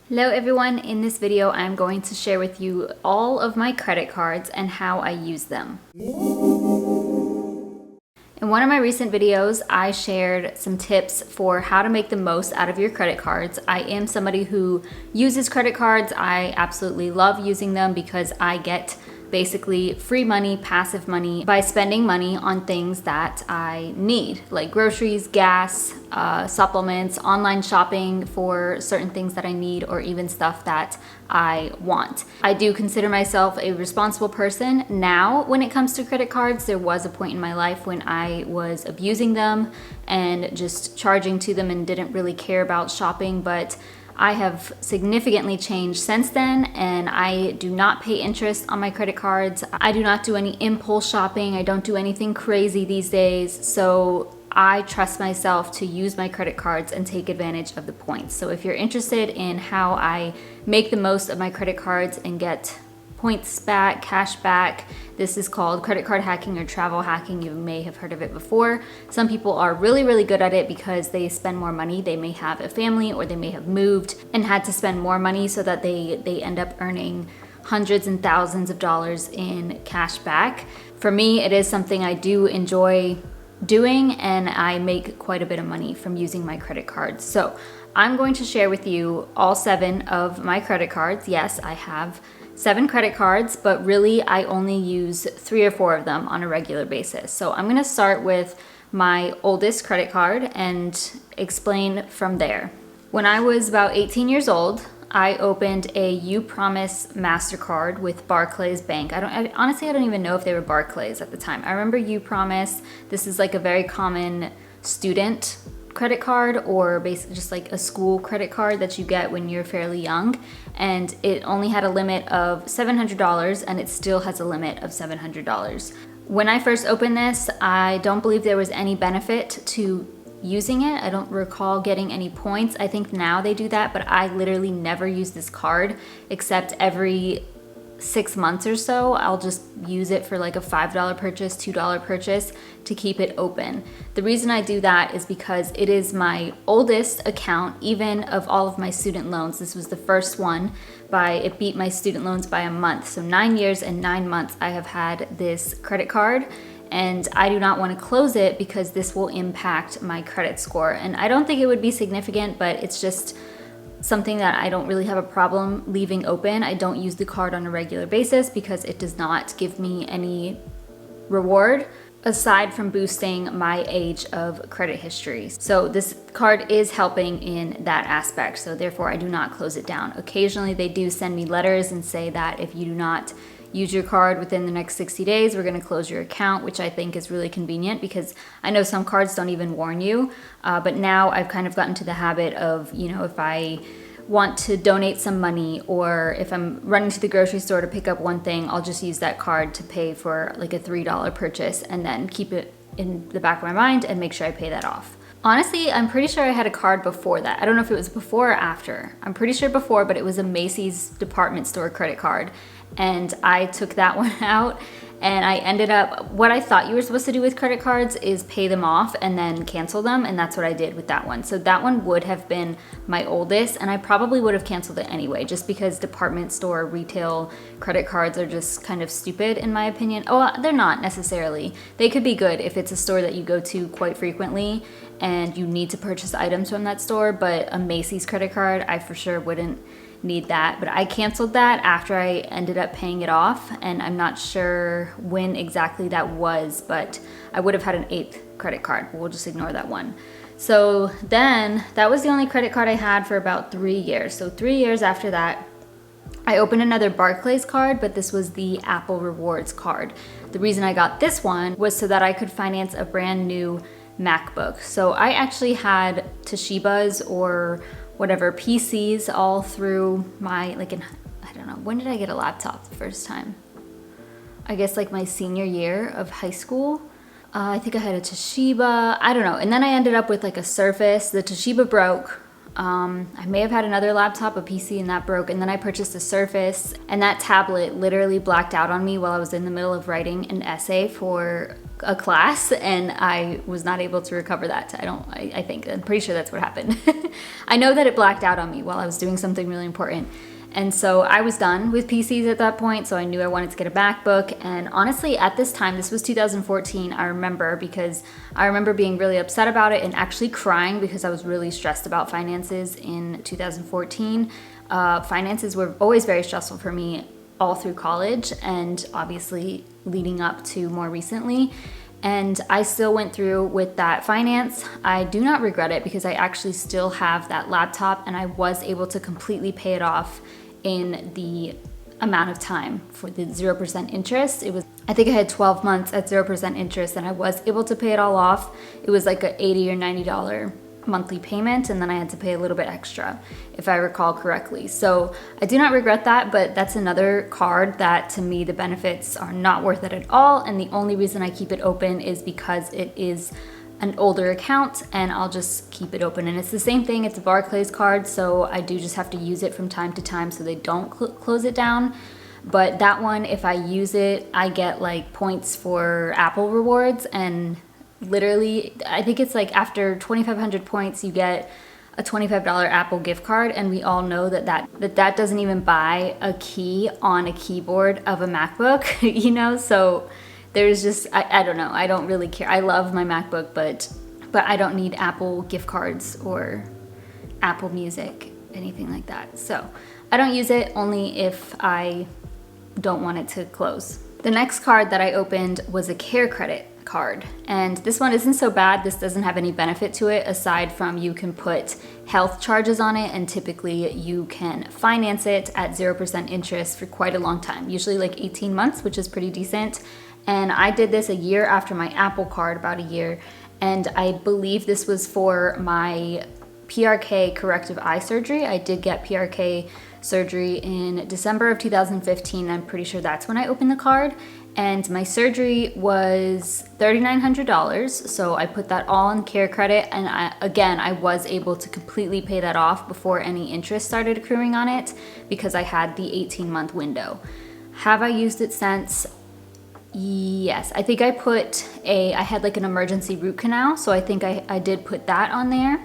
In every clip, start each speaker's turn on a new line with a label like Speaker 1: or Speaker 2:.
Speaker 1: Hello everyone, in this video I'm going to share with you all of my credit cards and how I use them. In one of my recent videos, I shared some tips for how to make the most out of your credit cards. I am somebody who uses credit cards. I absolutely love using them because I get basically free money, passive money, by spending money on things that I need, like groceries, gas, supplements, online shopping for certain things that I need, or even stuff that I want. I do consider myself a responsible person now when it comes to credit cards. There was a point in my life when I was abusing them and just charging to them and didn't really care about shopping, but I have significantly changed since then, and I do not pay interest on my credit cards. I do not do any impulse shopping. I don't do anything crazy these days. So I trust myself to use my credit cards and take advantage of the points. So if you're interested in how I make the most of my credit cards and get points back, cash back, this is called credit card hacking or travel hacking. You may have heard of it before. Some people are really, really good at it because they spend more money. They may have a family or they may have moved and had to spend more money so that they end up earning hundreds and thousands of dollars in cash back. For me, it is something I do enjoy doing, and I make quite a bit of money from using my credit cards. So I'm going to share with you all 7 of my credit cards. Yes, I have 7 credit cards, but really I only use 3 or 4 of them on a regular basis. So I'm gonna start with my oldest credit card and explain from there. When I was about 18 years old, I opened a UPromise MasterCard with Barclays Bank. Honestly, I don't even know if they were Barclays at the time. I remember UPromise. This is like a very common student credit card, or basically just like a school credit card that you get when you're fairly young, and it only had a limit of $700, and it still has a limit of $700. When I first opened this, I don't believe there was any benefit to using it. I don't recall getting any points. I think now they do that, but I literally never use this card except every 6 months or so. I'll just use it for like a $5 purchase, $2 purchase to keep it open. The reason I do that is because it is my oldest account, even of all of my student loans. This was the first one it beat my student loans by a month. So 9 years and 9 months I have had this credit card, and I do not want to close it because this will impact my credit score. And I don't think it would be significant, but it's just something that I don't really have a problem leaving open. I don't use the card on a regular basis because it does not give me any reward aside from boosting my age of credit history. So this card is helping in that aspect. So therefore I do not close it down. Occasionally they do send me letters and say that if you do not use your card within the next 60 days, we're gonna close your account, which I think is really convenient because I know some cards don't even warn you. But now I've kind of gotten to the habit of, if I want to donate some money, or if I'm running to the grocery store to pick up one thing, I'll just use that card to pay for like a $3 purchase and then keep it in the back of my mind and make sure I pay that off. Honestly, I'm pretty sure I had a card before that. I don't know if it was before or after. I'm pretty sure before, but it was a Macy's department store credit card. And I took that one out, and I ended up, what I thought you were supposed to do with credit cards is pay them off and then cancel them, and that's what I did with that one. So that one would have been my oldest, and I probably would have canceled it anyway, just because department store retail credit cards are just kind of stupid in my opinion. Oh, they're not necessarily. They could be good if it's a store that you go to quite frequently and you need to purchase items from that store, but a Macy's credit card, I for sure wouldn't need that. But I canceled that after I ended up paying it off, and I'm not sure when exactly that was, but I would have had an 8th credit card. We'll just ignore that one. So then that was the only credit card I had for about 3 years. So 3 years after that, I opened another Barclays card, but this was the Apple Rewards card. The reason I got this one was so that I could finance a brand new MacBook. So I actually had Toshiba's or whatever PCs all through my, I don't know, when did I get a laptop the first time? I guess like my senior year of high school. I think I had a Toshiba, I don't know. And then I ended up with like a Surface. The Toshiba broke. I may have had another laptop, a PC, and that broke. And then I purchased a Surface, and that tablet literally blacked out on me while I was in the middle of writing an essay for a class and I was not able to recover that. I'm pretty sure that's what happened. I know that it blacked out on me while I was doing something really important. And so I was done with PCs at that point, so I knew I wanted to get a MacBook. And honestly, at this time, this was 2014, I remember, because I remember being really upset about it and actually crying because I was really stressed about finances in 2014. Finances were always very stressful for me all through college and obviously leading up to more recently. And I still went through with that finance. I do not regret it because I actually still have that laptop and I was able to completely pay it off in the amount of time for the 0% interest. I think I had 12 months at 0% interest and I was able to pay it all off. It was like a $80 or $90 monthly payment, and then I had to pay a little bit extra, if I recall correctly. So I do not regret that, but that's another card that to me the benefits are not worth it at all, and the only reason I keep it open is because it is an older account and I'll just keep it open. And it's the same thing, it's a Barclays card, so I do just have to use it from time to time so they don't close it down. But that one, if I use it, I get like points for Apple rewards, and literally, I think it's like after 2,500 points, you get a $25 Apple gift card, and we all know that doesn't even buy a key on a keyboard of a MacBook, you know? So there's just, I don't know, I don't really care. I love my MacBook, but I don't need Apple gift cards or Apple Music, anything like that. So I don't use it only if I don't want it to close. The next card that I opened was a Care Credit card, and this one isn't so bad. This doesn't have any benefit to it aside from you can put health charges on it, and typically you can finance it at 0% interest for quite a long time, usually like 18 months, which is pretty decent. And I did this a year after my Apple card, about a year, and I believe this was for my PRK corrective eye surgery. I did get PRK surgery in December of 2015. I'm pretty sure that's when I opened the card. And my surgery was $3,900, so I put that all on Care Credit, and I was able to completely pay that off before any interest started accruing on it because I had the 18-month window. Have I used it since? Yes, I think I had like an emergency root canal, so I think I did put that on there.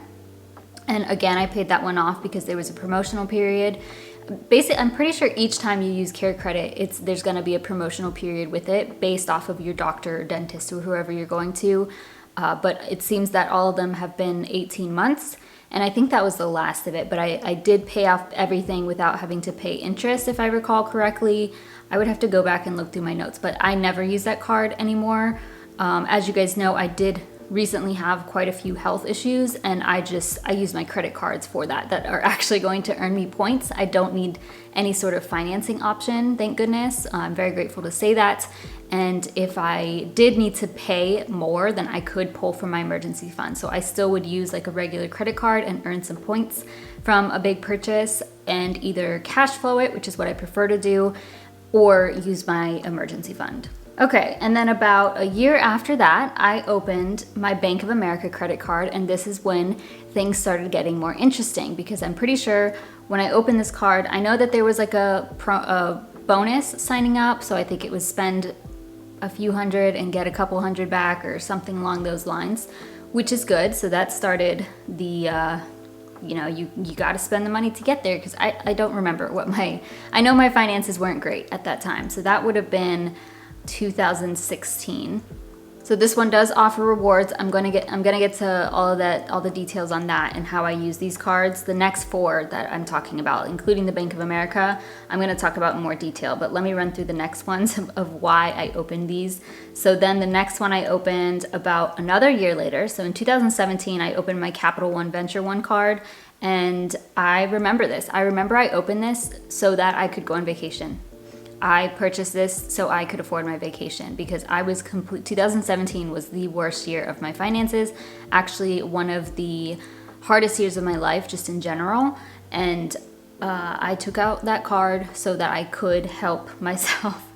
Speaker 1: And again, I paid that one off because there was a promotional period. Basically, I'm pretty sure each time you use Care Credit, there's going to be a promotional period with it based off of your doctor or dentist or whoever you're going to. But it seems that all of them have been 18 months. And I think that was the last of it. But I did pay off everything without having to pay interest, if I recall correctly. I would have to go back and look through my notes. But I never use that card anymore. As you guys know, I did recently have quite a few health issues, and I use my credit cards for that are actually going to earn me points. I don't need any sort of financing option, thank goodness. I'm very grateful to say that. And if I did need to pay more, then I could pull from my emergency fund. So I still would use like a regular credit card and earn some points from a big purchase and either cash flow it, which is what I prefer to do, or use my emergency fund. Okay, and then about a year after that, I opened my Bank of America credit card, and this is when things started getting more interesting because I'm pretty sure when I opened this card, I know that there was like a bonus signing up, so I think it was spend a few hundred and get a couple hundred back or something along those lines, which is good. So that started the, you got to spend the money to get there, because I don't remember I know my finances weren't great at that time, so that would have been 2016. So this one does offer rewards. I'm gonna get to all the details on that and how I use these cards. The next four that I'm talking about, including the Bank of America, I'm gonna talk about in more detail, but let me run through the next ones of why I opened these. So then the next one I opened about another year later. So in 2017, I opened my Capital One Venture One card, and I remember this. I remember I opened this so that I could go on vacation. I purchased this so I could afford my vacation because 2017 was the worst year of my finances, actually one of the hardest years of my life just in general. And I took out that card so that I could help myself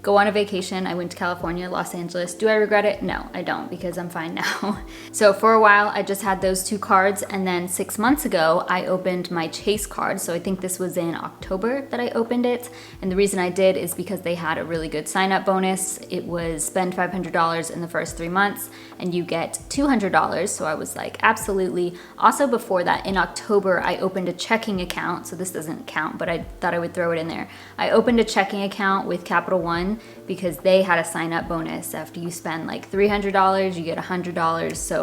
Speaker 1: go on a vacation. I went to California, Los Angeles. Do I regret it? No, I don't, because I'm fine now. So for a while, I just had those 2 cards, and then 6 months ago, I opened my Chase card. So I think this was in October that I opened it. And the reason I did is because they had a really good sign-up bonus. It was spend $500 in the first 3 months, and you get $200. So I was like, absolutely. Also before that, in October, I opened a checking account. So this doesn't count, but I thought I would throw it in there. I opened a checking account with Capital One because they had a sign-up bonus. After you spend like $300, you get $100. So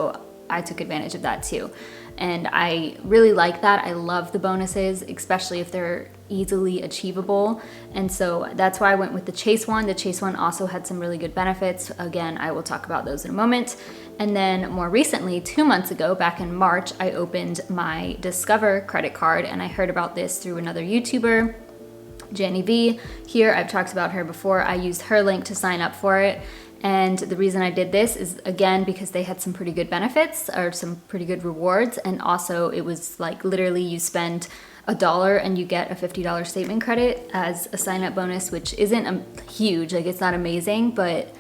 Speaker 1: I took advantage of that too. And I really like that. I love the bonuses, especially if they're easily achievable. And so that's why I went with the Chase one. The Chase one also had some really good benefits. Again, I will talk about those in a moment. And then more recently, 2 months ago, back in March, I opened my Discover credit card, and I heard about this through another YouTuber, Jenny V. Here, I've talked about her before. I used her link to sign up for it. And the reason I did this is, again, because they had some pretty good benefits or some pretty good rewards. And also it was like literally you spend $1 and you get a $50 statement credit as a sign up bonus, which isn't huge, like it's not amazing, but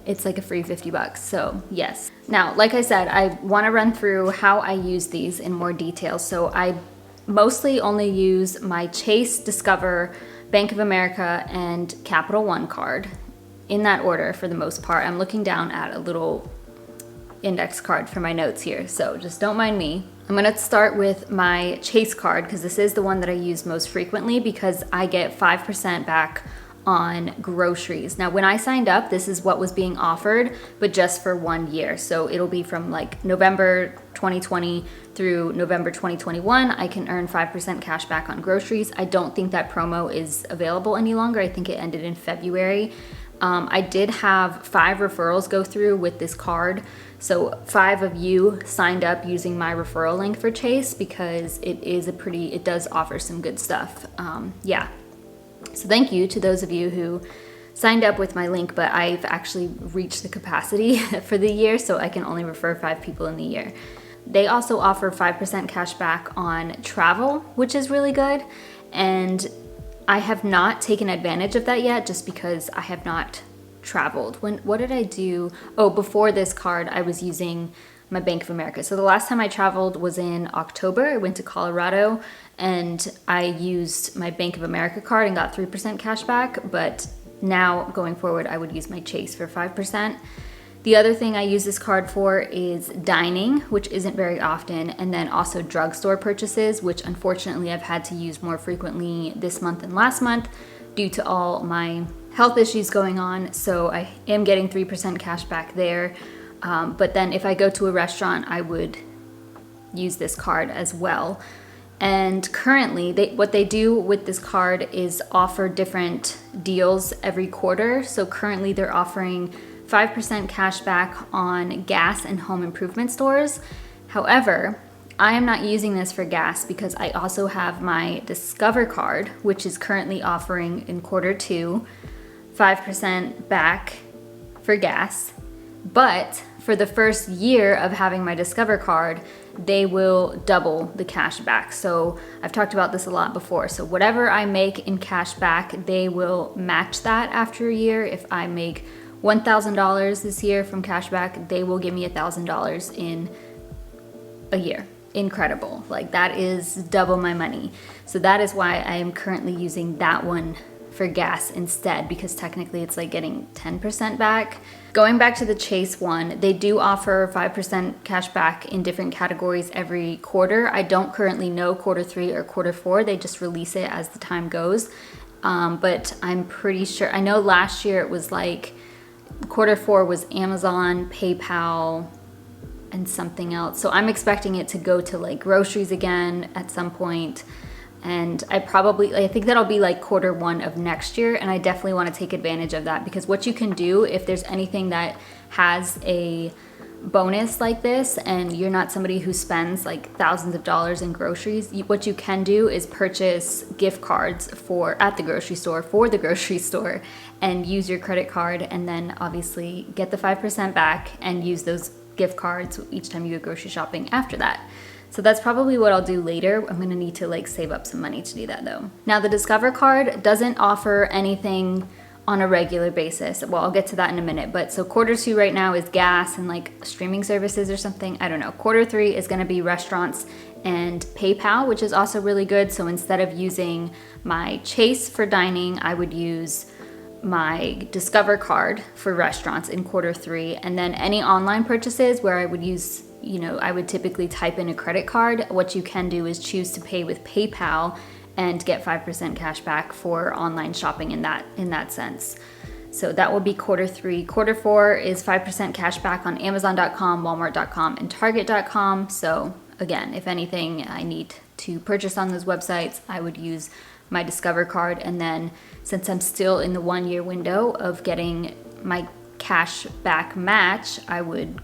Speaker 1: it's like a free 50 bucks. So yes. Now, like I said, I want to run through how I use these in more detail. So I mostly only use my Chase, Discover, Bank of America, and Capital One card in that order for the most part. I'm looking down at a little index card for my notes here, so just don't mind me. I'm gonna start with my Chase card because this is the one that I use most frequently because I get 5% back on groceries. Now, when I signed up, this is what was being offered, but just for 1 year. So it'll be from like November 2020 through November 2021. I can earn 5% cash back on groceries. I don't think that promo is available any longer. I think it ended in February. I did have 5 referrals go through with this card. So 5 of you signed up using my referral link for Chase because it does offer some good stuff. Yeah. So thank you to those of you who signed up with my link, but I've actually reached the capacity for the year, so I can only refer 5 people in the year. They also offer 5% cash back on travel, which is really good. And I have not taken advantage of that yet just because I have not traveled. What did I do? Oh, before this card, I was using my Bank of America. So the last time I traveled was in October. I went to Colorado and I used my Bank of America card and got 3% cash back. But now going forward, I would use my Chase for 5%. The other thing I use this card for is dining, which isn't very often, and then also drugstore purchases, which unfortunately I've had to use more frequently this month and last month due to all my health issues going on. So I am getting 3% cash back there. But then if I go to a restaurant, I would use this card as well. And currently, what they do with this card is offer different deals every quarter. So currently they're offering 5% cash back on gas and home improvement stores. However, I am not using this for gas because I also have my Discover card, which is currently offering in Q2 5% back for gas. But for the first year of having my Discover card, they will double the cash back. So I've talked about this a lot before. So whatever I make in cash back, they will match that after a year. If I make $1,000 this year from cashback, they will give me $1,000 in a year. Incredible. Like that is double my money. So that is why I am currently using that one for gas instead, because technically it's like getting 10% back. Going back to the Chase one, they do offer 5% cash back in different categories every quarter. I don't currently know Q3 or Q4. They just release it as the time goes. But I'm pretty sure, I know last year it was like Q4 was Amazon, PayPal, and something else. So I'm expecting it to go to like groceries again at some point. And I think that'll be like Q1 of next year. And I definitely want to take advantage of that because what you can do if there's anything that has a bonus like this and you're not somebody who spends like thousands of dollars in groceries, what you can do is purchase gift cards at the grocery store and use your credit card and then obviously get the 5% back and use those gift cards each time you go grocery shopping after that. So that's probably what I'll do later. I'm gonna need to like save up some money to do that though. Now the Discover card doesn't offer anything on a regular basis. Well, I'll get to that in a minute, but so Q2 right now is gas and like streaming services or something. I don't know. Q3 is going to be restaurants and PayPal, which is also really good. So instead of using my Chase for dining, I would use my Discover card for restaurants in Q3. And then any online purchases where I would use, I would typically type in a credit card. What you can do is choose to pay with PayPal and get 5% cash back for online shopping in that sense. So that will be Q3. Q4 is 5% cash back on Amazon.com, Walmart.com, and Target.com. So again, if anything I need to purchase on those websites, I would use my Discover card. And then since I'm still in the 1-year window of getting my cash back match, I would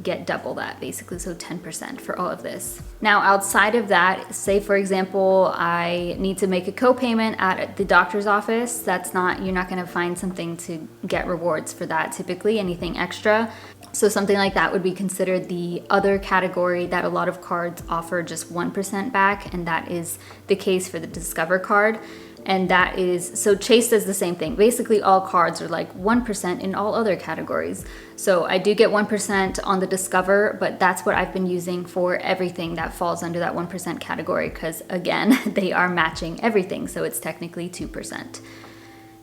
Speaker 1: get double that basically, so 10% for all of this. Now outside of that, say for example I need to make a co-payment at the doctor's office, you're not going to find something to get rewards for that typically, anything extra. So something like that would be considered the other category that a lot of cards offer just 1% back, and that is the case for the Discover card. And that is, so Chase does the same thing. Basically all cards are like 1% in all other categories. So I do get 1% on the Discover, but that's what I've been using for everything that falls under that 1% category, because again, they are matching everything. So it's technically 2%.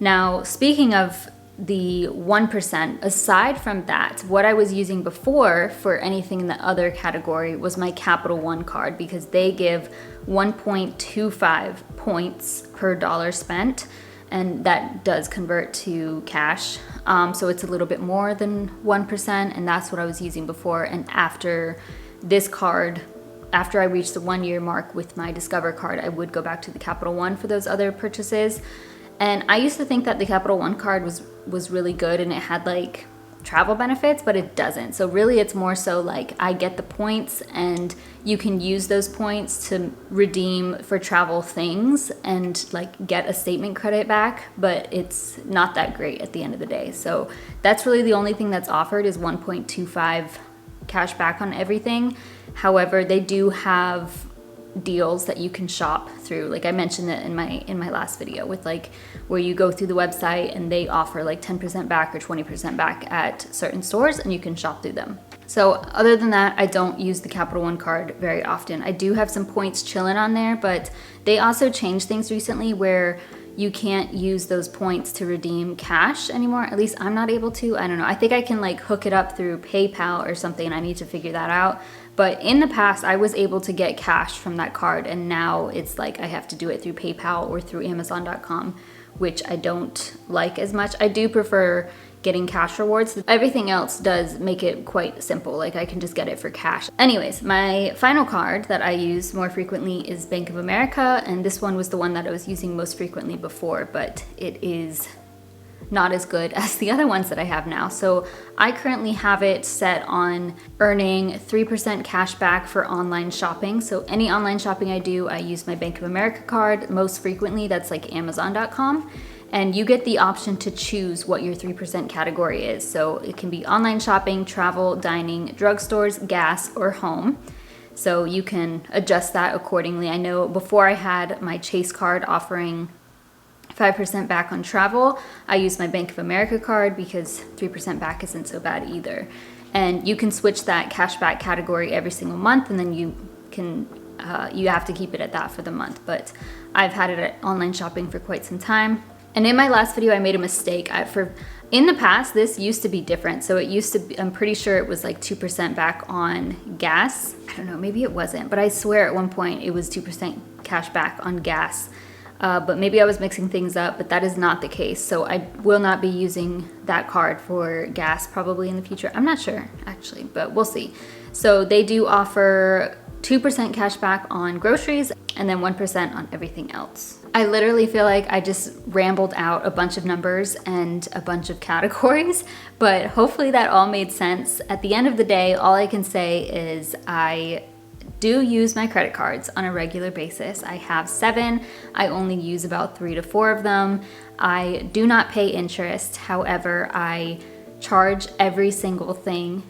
Speaker 1: Now, speaking of the 1%, aside from that, what I was using before for anything in the other category was my Capital One card, because they give 1.25 points per dollar spent, and that does convert to cash. So it's a little bit more than 1%, and that's what I was using before. And after this card, after I reached the 1-year mark with my Discover card, I would go back to the Capital One for those other purchases. And I used to think that the Capital One card was really good and it had like travel benefits, but it doesn't. So really it's more so like I get the points and you can use those points to redeem for travel things and like get a statement credit back, but it's not that great at the end of the day. So that's really the only thing that's offered is 1.25 cash back on everything. However, they do have deals that you can shop through. Like I mentioned it in my last video with like where you go through the website and they offer like 10% back or 20% back at certain stores and you can shop through them. So other than that, I don't use the Capital One card very often. I do have some points chilling on there, but they also changed things recently where you can't use those points to redeem cash anymore. At least I'm not able to. I don't know. I think I can like hook it up through PayPal or something. I need to figure that out. But in the past, I was able to get cash from that card, and now it's like I have to do it through PayPal or through Amazon.com, which I don't like as much. I do prefer getting cash rewards. Everything else does make it quite simple. Like I can just get it for cash. Anyways, my final card that I use more frequently is Bank of America, and this one was the one that I was using most frequently before, but it is not as good as the other ones that I have now. So I currently have it set on earning 3% cash back for online shopping. So any online shopping I do, I use my Bank of America card. Most frequently, that's like Amazon.com. And you get the option to choose what your 3% category is. So it can be online shopping, travel, dining, drugstores, gas, or home. So you can adjust that accordingly. I know before I had my Chase card offering 5% back on travel, I use my Bank of America card because 3% back isn't so bad either. And you can switch that cashback category every single month, and then you have to keep it at that for the month. But I've had it at online shopping for quite some time. And in my last video, I made a mistake. In the past, this used to be different. So it used to be, I'm pretty sure it was like 2% back on gas. I don't know, maybe it wasn't, but I swear at one point it was 2% cash back on gas. But maybe I was mixing things up, but that is not the case. So I will not be using that card for gas probably in the future. I'm not sure actually, but we'll see. So they do offer 2% cash back on groceries and then 1% on everything else. I literally feel like I just rambled out a bunch of numbers and a bunch of categories, but hopefully that all made sense. At the end of the day, all I can say is I do use my credit cards on a regular basis. I have 7. I only use about 3 to 4 of them. I do not pay interest. However, I charge every single thing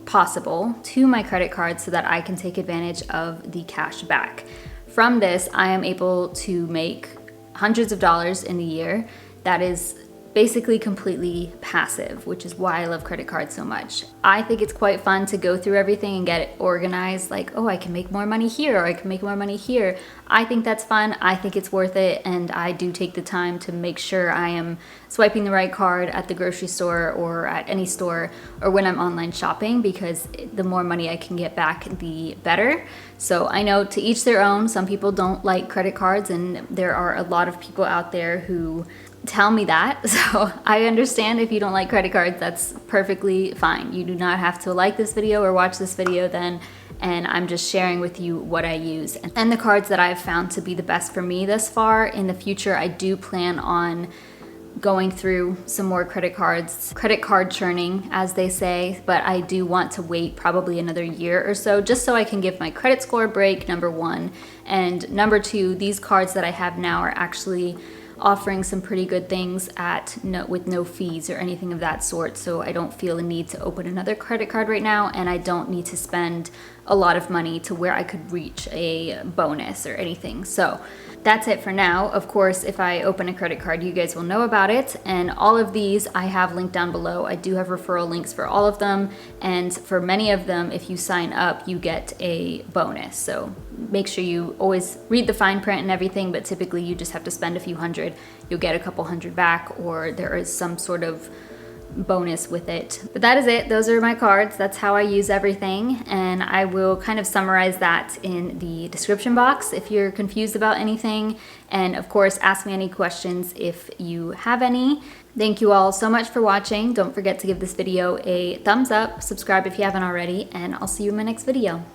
Speaker 1: possible to my credit card so that I can take advantage of the cash back. From this, I am able to make hundreds of dollars in a year. That is basically completely passive, which is why I love credit cards so much. I think it's quite fun to go through everything and get it organized, like, oh, I can make more money here, or I can make more money here. I think that's fun. I think it's worth it, and I do take the time to make sure I am swiping the right card at the grocery store or at any store or when I'm online shopping, because the more money I can get back, the better. So I know to each their own. Some people don't like credit cards, and there are a lot of people out there who tell me that. So I understand if you don't like credit cards, that's perfectly fine. You do not have to like this video or watch this video then, and I'm just sharing with you what I use and the cards that I've found to be the best for me thus far. In the future, I do plan on going through some more credit card churning, as they say, but I do want to wait probably another year or so, just so I can give my credit score a break, number one. And number two, these cards that I have now are actually offering some pretty good things with no fees or anything of that sort. So I don't feel a need to open another credit card right now, and I don't need to spend a lot of money to where I could reach a bonus or anything. So that's it for now. Of course, if I open a credit card, you guys will know about it. And all of these I have linked down below. I do have referral links for all of them. And for many of them, if you sign up, you get a bonus. So make sure you always read the fine print and everything, but typically you just have to spend a few hundred. You'll get a couple hundred back, or there is some sort of bonus with it. But that is it. Those are my cards. That's how I use everything, and I will kind of summarize that in the description box if you're confused about anything. And of course, ask me any questions if you have any. Thank you all so much for watching. Don't forget to give this video a thumbs up, subscribe if you haven't already, and I'll see you in my next video.